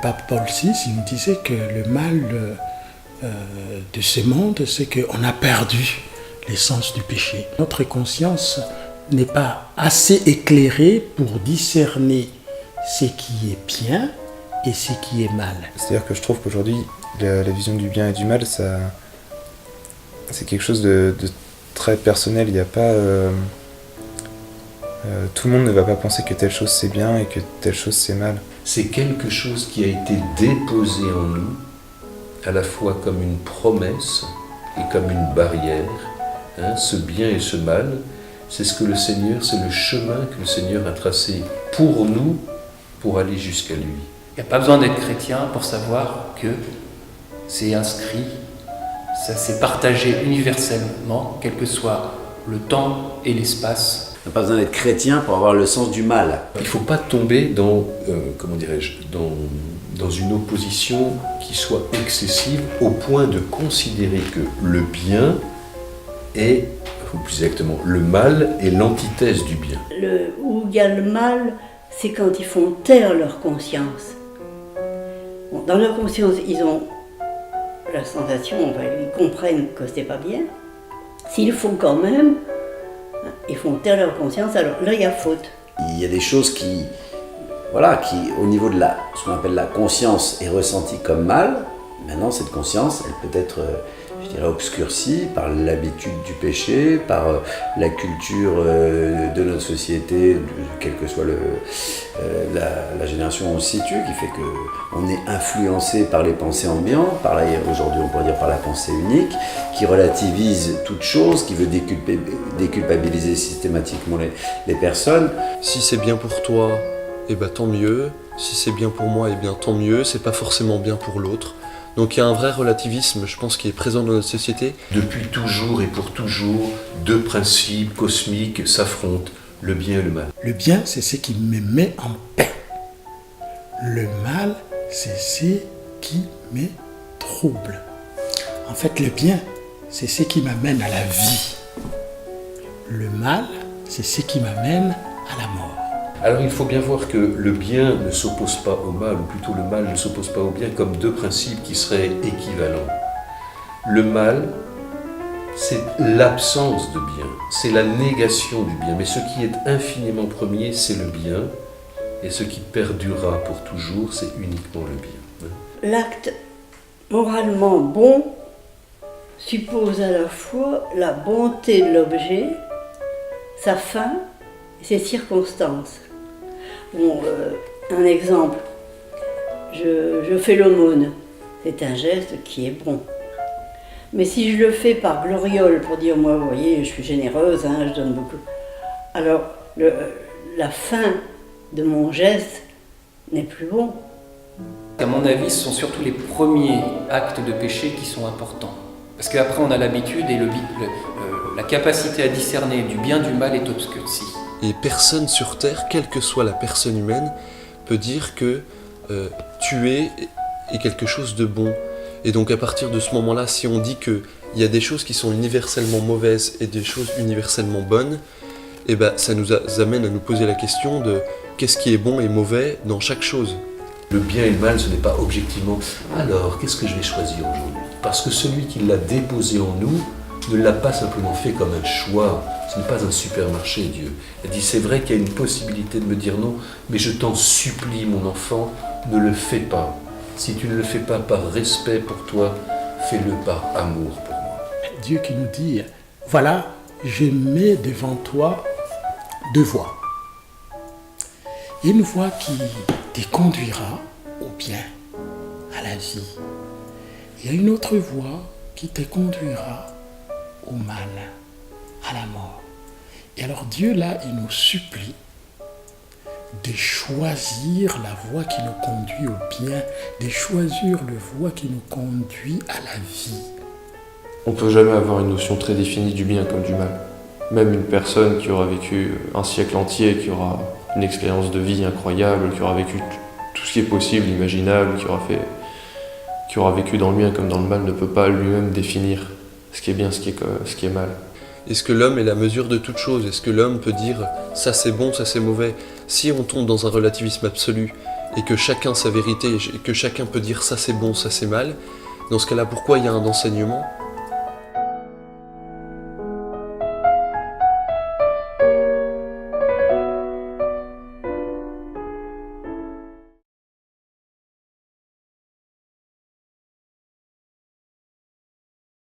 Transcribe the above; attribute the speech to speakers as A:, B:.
A: pape Paul VI, il nous disait que le mal de ce monde, c'est qu'on a perdu l'essence du péché. Notre conscience n'est pas assez éclairée pour discerner ce qui est bien et ce qui est mal.
B: C'est-à-dire que je trouve qu'aujourd'hui, la vision du bien et du mal, c'est quelque chose de très personnel. Il n'y a pas... tout le monde ne va pas penser que telle chose c'est bien et que telle chose c'est mal.
C: C'est quelque chose qui a été déposé en nous, à la fois comme une promesse et comme une barrière. Ce bien et ce mal, c'est ce que le Seigneur, c'est le chemin que le Seigneur a tracé pour nous, pour aller jusqu'à lui.
D: Il n'y a pas besoin d'être chrétien pour savoir que c'est inscrit, ça s'est partagé universellement, quel que soit le temps et l'espace.
E: On n'a pas besoin d'être chrétien pour avoir le sens du mal.
C: Il ne faut pas tomber dans, dans une opposition qui soit excessive au point de considérer que le bien est, ou plus exactement, le mal est l'antithèse du bien.
F: Où il y a le mal, c'est quand ils font taire leur conscience. Bon, dans leur conscience, ils ont la sensation, ils comprennent que c'est pas bien. S'ils font quand même, ils font taire leur conscience, alors là il y a faute.
E: Il y a des choses qui, au niveau de ce qu'on appelle la conscience, est ressentie comme mal. Maintenant, cette conscience, elle peut être, obscurcie par l'habitude du péché, par la culture de notre société, quelle que soit la génération où on se situe, qui fait qu'on est influencé par les pensées ambiantes, aujourd'hui on pourrait dire par la pensée unique, qui relativise toute chose, qui veut déculpabiliser systématiquement les personnes.
G: Si c'est bien pour toi, eh ben tant mieux. Si c'est bien pour moi, eh bien tant mieux. C'est pas forcément bien pour l'autre. Donc il y a un vrai relativisme, je pense, qui est présent dans notre société.
C: Depuis toujours et pour toujours, deux principes cosmiques s'affrontent, le bien et le mal.
A: Le bien, c'est ce qui me met en paix. Le mal, c'est ce qui me trouble. En fait, le bien, c'est ce qui m'amène à la vie. Le mal, c'est ce qui m'amène à la mort.
C: Alors il faut bien voir que le bien ne s'oppose pas au mal, ou plutôt le mal ne s'oppose pas au bien, comme deux principes qui seraient équivalents. Le mal, c'est l'absence de bien, c'est la négation du bien, mais ce qui est infiniment premier, c'est le bien, et ce qui perdurera pour toujours, c'est uniquement le bien.
F: L'acte moralement bon suppose à la fois la bonté de l'objet, sa fin et ses circonstances. Bon, un exemple, je fais l'aumône, c'est un geste qui est bon. Mais si je le fais par gloriole pour dire, moi, vous voyez, je suis généreuse, je donne beaucoup, alors la fin de mon geste n'est plus bon.
D: À mon avis, ce sont surtout les premiers actes de péché qui sont importants. Parce qu'après, on a l'habitude et la capacité à discerner du bien du mal est obscurcie.
G: Et personne sur Terre, quelle que soit la personne humaine, peut dire que tuer est quelque chose de bon. Et donc à partir de ce moment-là, si on dit qu'il y a des choses qui sont universellement mauvaises et des choses universellement bonnes, eh ben, ça nous amène à nous poser la question de qu'est-ce qui est bon et mauvais dans chaque chose.
C: Le bien et le mal, ce n'est pas objectivement « alors, qu'est-ce que je vais choisir aujourd'hui ?» Parce que celui qui l'a déposé en nous ne l'a pas simplement fait comme un choix. Ce n'est pas un supermarché, Dieu. Il dit, c'est vrai qu'il y a une possibilité de me dire non, mais je t'en supplie, mon enfant, ne le fais pas. Si tu ne le fais pas par respect pour toi, fais-le par amour pour moi.
A: Dieu qui nous dit, voilà, je mets devant toi deux voies. Une voie qui te conduira au bien, à la vie. Il y a une autre voie qui te conduira au mal, à la mort. Et alors Dieu, là, il nous supplie de choisir la voie qui nous conduit au bien, de choisir la voie qui nous conduit à la vie.
H: On ne peut jamais avoir une notion très définie du bien comme du mal. Même une personne qui aura vécu un siècle entier, qui aura une expérience de vie incroyable, qui aura vécu tout ce qui est possible, imaginable, qui aura vécu dans le bien comme dans le mal, ne peut pas lui-même définir ce qui est bien, ce qui est mal.
G: Est-ce que l'homme est la mesure de toute chose? Est-ce que l'homme peut dire ça c'est bon, ça c'est mauvais? Si on tombe dans un relativisme absolu et que chacun sa vérité, et que chacun peut dire ça c'est bon, ça c'est mal, dans ce cas-là, pourquoi il y a un enseignement ?